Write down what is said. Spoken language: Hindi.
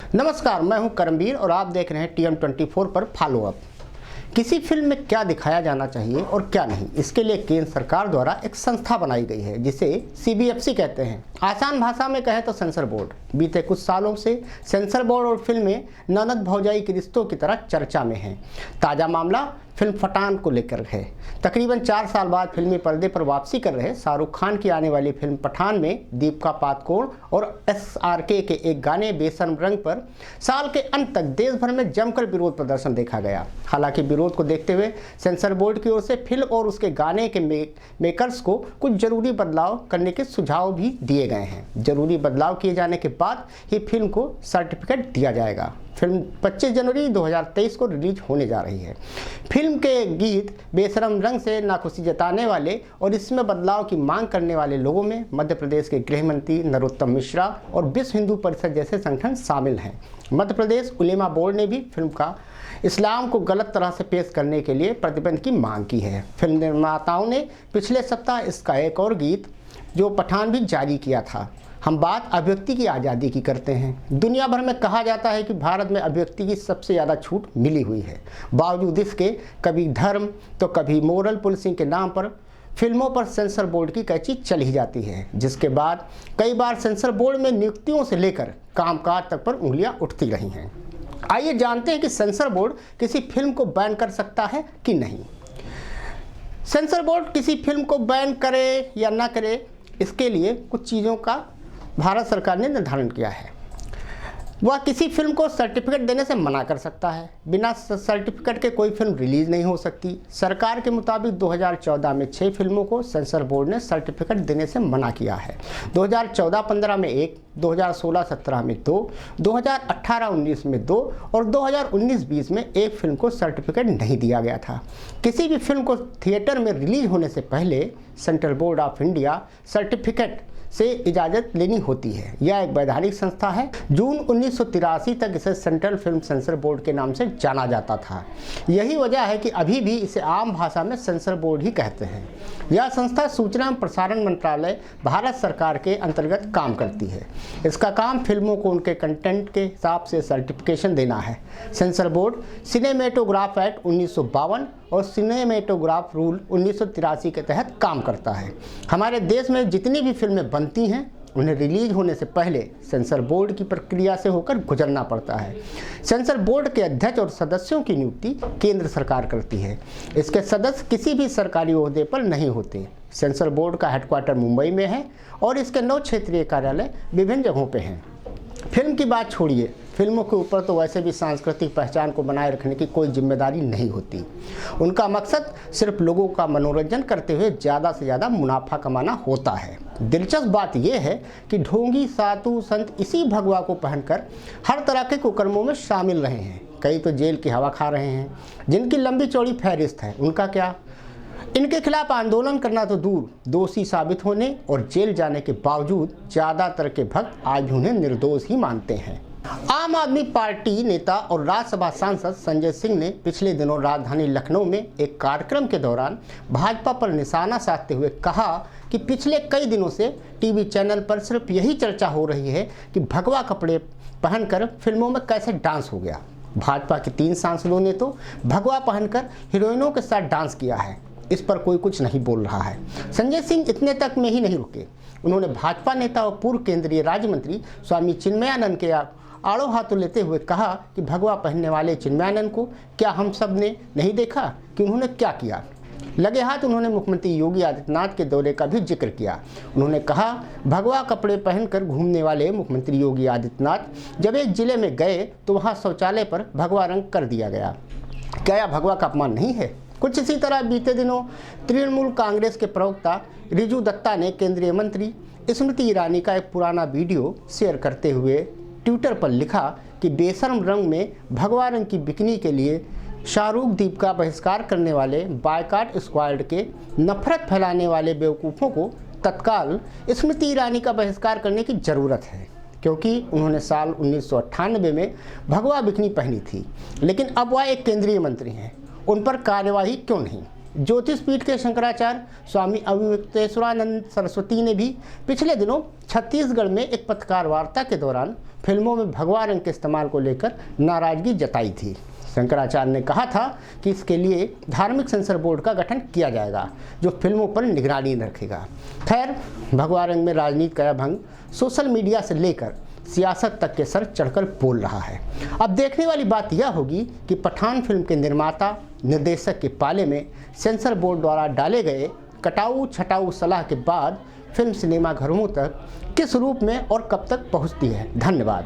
नमस्कार, मैं हूं करमवीर और आप देख रहे हैं TM24 पर फॉलो अप। किसी फिल्म में क्या दिखाया जाना चाहिए और क्या नहीं, इसके लिए केंद्र सरकार द्वारा एक संस्था बनाई गई है जिसे CBFC कहते हैं। आसान भाषा में कहें तो सेंसर बोर्ड। बीते कुछ सालों से सेंसर बोर्ड और फिल्में ननद भौजाई के रिश्तों की तरह चर्चा में हैं। ताज़ा मामला फिल्म पठान को लेकर है। तकरीबन 4 साल बाद फिल्मी पर्दे पर वापसी कर रहे शाहरुख खान की आने वाली फिल्म पठान में दीपिका पादुकोण और SRK के एक गाने बेशर्म रंग पर साल के अंत तक देश भर में जमकर विरोध प्रदर्शन देखा गया। हालांकि विरोध को देखते हुए सेंसर बोर्ड की ओर से फिल्म और उसके गाने के मेकर्स को कुछ जरूरी बदलाव करने के सुझाव भी दिए गए हैं। जरूरी बदलाव किए जाने के बाद ही फिल्म को सर्टिफिकेट दिया जाएगा। फिल्म 25 जनवरी 2023 को रिलीज होने जा रही है। फिल्म के गीत बेशर्म रंग से नाखुशी जताने वाले और इसमें बदलाव की मांग करने वाले लोगों में मध्य प्रदेश के गृह मंत्री नरोत्तम मिश्रा और विश्व हिंदू परिषद जैसे संगठन शामिल हैं। मध्य प्रदेश उलेमा बोर्ड ने भी फिल्म का इस्लाम को गलत तरह से पेश करने के लिए प्रतिबंध की मांग की है। फिल्म निर्माताओं ने पिछले सप्ताह इसका एक और गीत जो पठान भी जारी किया था। हम बात अभिव्यक्ति की आज़ादी की करते हैं। दुनिया भर में कहा जाता है कि भारत में अभिव्यक्ति की सबसे ज़्यादा छूट मिली हुई है। बावजूद इसके कभी धर्म तो कभी मोरल पुलिसिंग के नाम पर फिल्मों पर सेंसर बोर्ड की कैंची चल ही जाती है, जिसके बाद कई बार सेंसर बोर्ड में नियुक्तियों से लेकर कामकाज तक पर उंगलियां उठती रही हैं। आइए जानते हैं कि सेंसर बोर्ड किसी फिल्म को बैन कर सकता है कि नहीं। सेंसर बोर्ड किसी फिल्म को बैन करे या ना करे, इसके लिए कुछ चीज़ों का भारत सरकार ने निर्धारण किया है। वह किसी फिल्म को सर्टिफिकेट देने से मना कर सकता है। बिना सर्टिफिकेट के कोई फिल्म रिलीज नहीं हो सकती। सरकार के मुताबिक 2014 में 6 फिल्मों को सेंसर बोर्ड ने सर्टिफिकेट देने से मना किया है। 2014-15 में 1, 2016-17 में 2, 2018-19 में 2 और 2019-20 में 1 फिल्म को सर्टिफिकेट नहीं दिया गया था। किसी भी फिल्म को थिएटर में रिलीज होने से पहले central board of India certificate से इजाज़त लेनी होती है। यह एक वैधानिक संस्था है। जून 1983 तक इसे सेंट्रल फिल्म सेंसर बोर्ड के नाम से जाना जाता था। यही वजह है कि अभी भी इसे आम भाषा में सेंसर बोर्ड ही कहते हैं। यह संस्था सूचना एवं प्रसारण मंत्रालय भारत सरकार के अंतर्गत काम करती है। इसका काम फिल्मों को उनके कंटेंट के हिसाब से सर्टिफिकेशन देना है। सेंसर बोर्ड सिनेमेटोग्राफ एक्ट 1952 और सिनेमेटोग्राफ रूल 1983 के तहत काम करता है। हमारे देश में जितनी भी फिल्में बनती हैं उन्हें रिलीज होने से पहले सेंसर बोर्ड की प्रक्रिया से होकर गुजरना पड़ता है। सेंसर बोर्ड के अध्यक्ष और सदस्यों की नियुक्ति केंद्र सरकार करती है। इसके सदस्य किसी भी सरकारी ओहदे पर नहीं होते। सेंसर बोर्ड का हेडक्वार्टर मुंबई में है और इसके 9 क्षेत्रीय कार्यालय विभिन्न जगहों पर हैं। फिल्म की बात छोड़िए, फिल्मों के ऊपर तो वैसे भी सांस्कृतिक पहचान को बनाए रखने की कोई जिम्मेदारी नहीं होती। उनका मकसद सिर्फ लोगों का मनोरंजन करते हुए ज़्यादा से ज़्यादा मुनाफा कमाना होता है। दिलचस्प बात यह है कि ढोंगी, साधु, संत इसी भगवा को पहनकर हर तरह के कुकर्मों में शामिल रहे हैं। कई तो जेल की हवा खा रहे हैं। जिनकी लंबी चौड़ी फहरिस्त है, उनका क्या? इनके खिलाफ आंदोलन करना तो दूर, दोषी साबित होने और जेल जाने के बावजूद ज़्यादातर के भक्त आज उन्हें निर्दोष ही मानते हैं। आम आदमी पार्टी नेता और राज्यसभा सांसद संजय सिंह ने पिछले दिनों राजधानी लखनऊ में एक कार्यक्रम के दौरान भाजपा पर निशाना साधते हुए कहा कि पिछले कई दिनों से टीवी चैनल पर सिर्फ यही चर्चा हो रही है कि भगवा कपड़े पहनकर फिल्मों में कैसे डांस हो गया। भाजपा के 3 सांसदों ने तो भगवा पहनकर हीरोइनों के साथ डांस किया है। इस पर कोई कुछ नहीं बोल रहा है। संजय सिंह इतने तक में ही नहीं रुके। उन्होंने भाजपा नेता और पूर्व केंद्रीय राज्य मंत्री स्वामी चिन्मयानंद के आड़ो हाथों लेते हुए कहा कि भगवा पहनने वाले चिन्मयानंद को क्या हम सब ने नहीं देखा कि उन्होंने क्या किया। लगे हाथ उन्होंने मुख्यमंत्री योगी आदित्यनाथ के दौरे का भी जिक्र किया। उन्होंने कहा, भगवा कपड़े पहनकर घूमने वाले मुख्यमंत्री योगी आदित्यनाथ जब एक जिले में गए तो वहां शौचालय पर भगवा रंग कर दिया गया। क्या यह भगवा का अपमान नहीं है? कुछ इसी तरह बीते दिनों तृणमूल कांग्रेस के प्रवक्ता रिजू दत्ता ने केंद्रीय मंत्री स्मृति ईरानी का एक पुराना वीडियो शेयर करते हुए ट्विटर पर लिखा कि बेशर्म रंग में भगवा रंग की बिकनी के लिए शाहरुख दीप का बहिष्कार करने वाले बायकॉट स्क्वाड के नफरत फैलाने वाले बेवकूफ़ों को तत्काल स्मृति ईरानी का बहिष्कार करने की ज़रूरत है, क्योंकि उन्होंने साल 1998 में भगवा बिकनी पहनी थी, लेकिन अब वह एक केंद्रीय मंत्री हैं। उन पर कार्यवाही क्यों नहीं? ज्योतिष पीठ के शंकराचार्य स्वामी अविमुक्तेश्वरानंद सरस्वती ने भी पिछले दिनों छत्तीसगढ़ में एक पत्रकार वार्ता के दौरान फिल्मों में भगवा रंग के इस्तेमाल को लेकर नाराजगी जताई थी। शंकराचार्य ने कहा था कि इसके लिए धार्मिक सेंसर बोर्ड का गठन किया जाएगा जो फिल्मों पर निगरानी रखेगा। खैर, भगवा रंग में राजनीति का भंग सोशल मीडिया से लेकर सियासत तक के सर चढ़कर बोल रहा है। अब देखने वाली बात यह होगी कि पठान फिल्म के निर्माता निर्देशक के पाले में सेंसर बोर्ड द्वारा डाले गए कटाऊ छटाऊ सलाह के बाद फिल्म सिनेमा घरों तक किस रूप में और कब तक पहुंचती है। धन्यवाद।